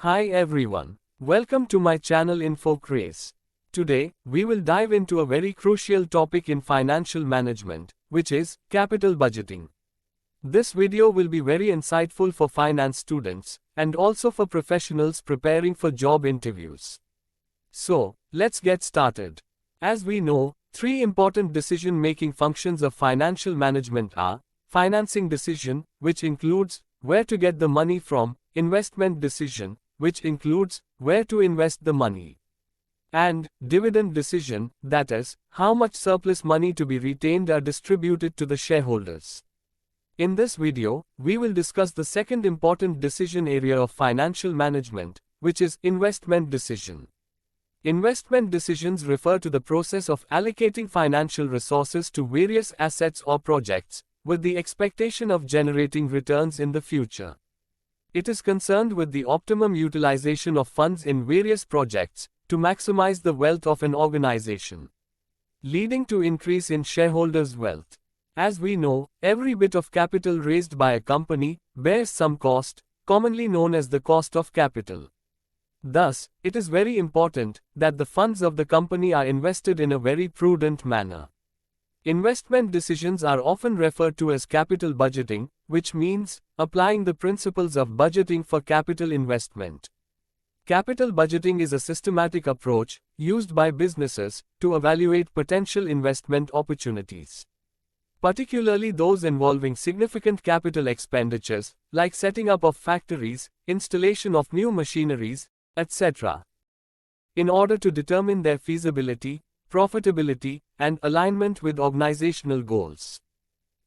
Hi everyone. Welcome to my channel InfoCraze. Today, we will dive into a very crucial topic in financial management, which is capital budgeting. This video will be very insightful for finance students and also for professionals preparing for job interviews. So, let's get started. As we know, three important decision-making functions of financial management are financing decision, which includes where to get the money from, investment decision, which includes where to invest the money, and dividend decision, that is, how much surplus money to be retained or distributed to the shareholders. In this video, we will discuss the second important decision area of financial management, which is investment decision. Investment decisions refer to the process of allocating financial resources to various assets or projects, with the expectation of generating returns in the future. It is concerned with the optimum utilization of funds in various projects to maximize the wealth of an organization, leading to increase in shareholders' wealth. As we know, every bit of capital raised by a company bears some cost, commonly known as the cost of capital. Thus, it is very important that the funds of the company are invested in a very prudent manner. Investment decisions are often referred to as capital budgeting, which means applying the principles of budgeting for capital investment. Capital budgeting is a systematic approach used by businesses to evaluate potential investment opportunities, particularly those involving significant capital expenditures, like setting up of factories, installation of new machineries, etc., in order to determine their feasibility, profitability, and alignment with organizational goals.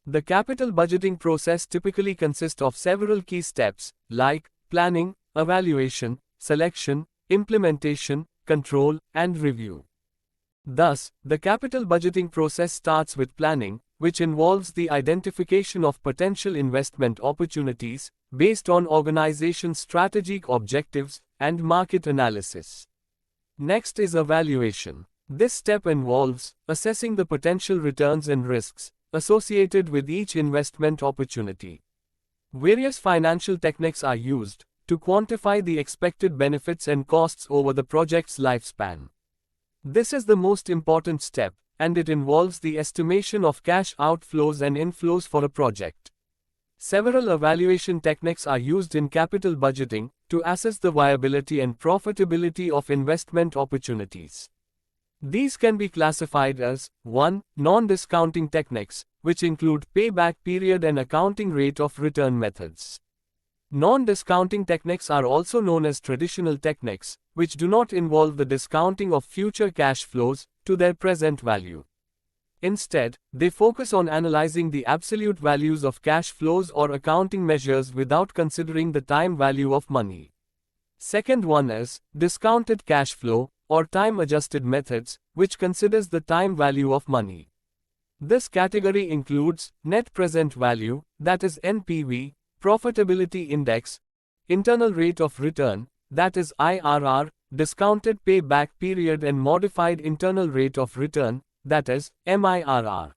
The capital budgeting process typically consists of several key steps, like planning, evaluation, selection, implementation, control, and review. Thus, the capital budgeting process starts with planning, which involves the identification of potential investment opportunities based on organization's strategic objectives and market analysis. Next is evaluation. This step involves assessing the potential returns and risks associated with each investment opportunity. Various financial techniques are used to quantify the expected benefits and costs over the project's lifespan. This is the most important step, and it involves the estimation of cash outflows and inflows for a project. Several evaluation techniques are used in capital budgeting to assess the viability and profitability of investment opportunities. These can be classified as 1. Non-discounting techniques, which include payback period and accounting rate of return methods. Non-discounting techniques are also known as traditional techniques, which do not involve the discounting of future cash flows to their present value. Instead, they focus on analyzing the absolute values of cash flows or accounting measures without considering the time value of money. Second one is discounted cash flow, or time-adjusted methods, which considers the time value of money. This category includes net present value, that is NPV, profitability index, internal rate of return, that is IRR, discounted payback period, and modified internal rate of return, that is MIRR.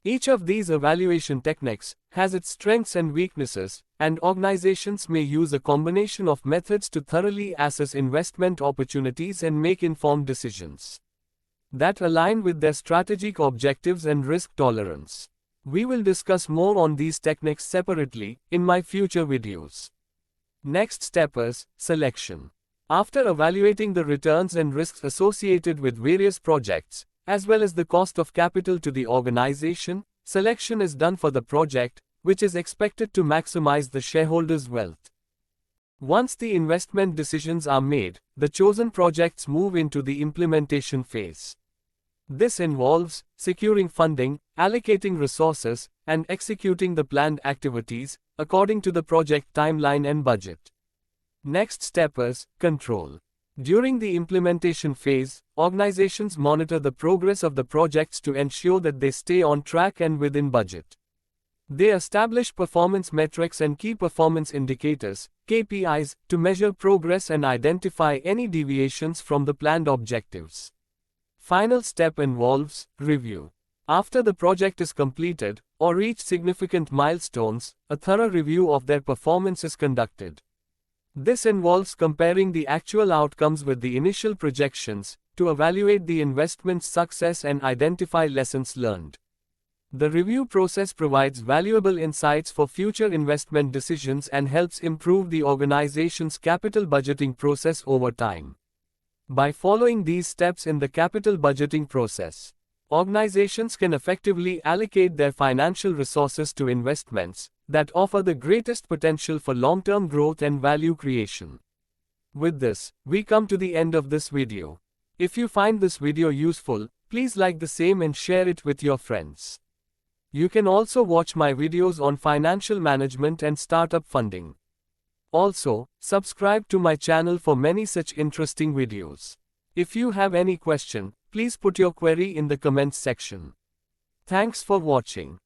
Each of these evaluation techniques has its strengths and weaknesses, and organizations may use a combination of methods to thoroughly assess investment opportunities and make informed decisions that align with their strategic objectives and risk tolerance. We will discuss more on these techniques separately in my future videos. Next step is selection. After evaluating the returns and risks associated with various projects, as well as the cost of capital to the organization, selection is done for the project, which is expected to maximize the shareholders' wealth. Once the investment decisions are made, the chosen projects move into the implementation phase. This involves securing funding, allocating resources, and executing the planned activities according to the project timeline and budget. Next step is control. During the implementation phase, organizations monitor the progress of the projects to ensure that they stay on track and within budget. They establish performance metrics and key performance indicators, KPIs, to measure progress and identify any deviations from the planned objectives. Final step involves review. After the project is completed or reached significant milestones, a thorough review of their performance is conducted. This involves comparing the actual outcomes with the initial projections to evaluate the investment's success and identify lessons learned. The review process provides valuable insights for future investment decisions and helps improve the organization's capital budgeting process over time. By following these steps in the capital budgeting process, organizations can effectively allocate their financial resources to investments that offer the greatest potential for long-term growth and value creation. With this, we come to the end of this video. If you find this video useful, please like the same and share it with your friends. You can also watch my videos on financial management and startup funding. Also, subscribe to my channel for many such interesting videos. If you have any question, please put your query in the comments section. Thanks for watching.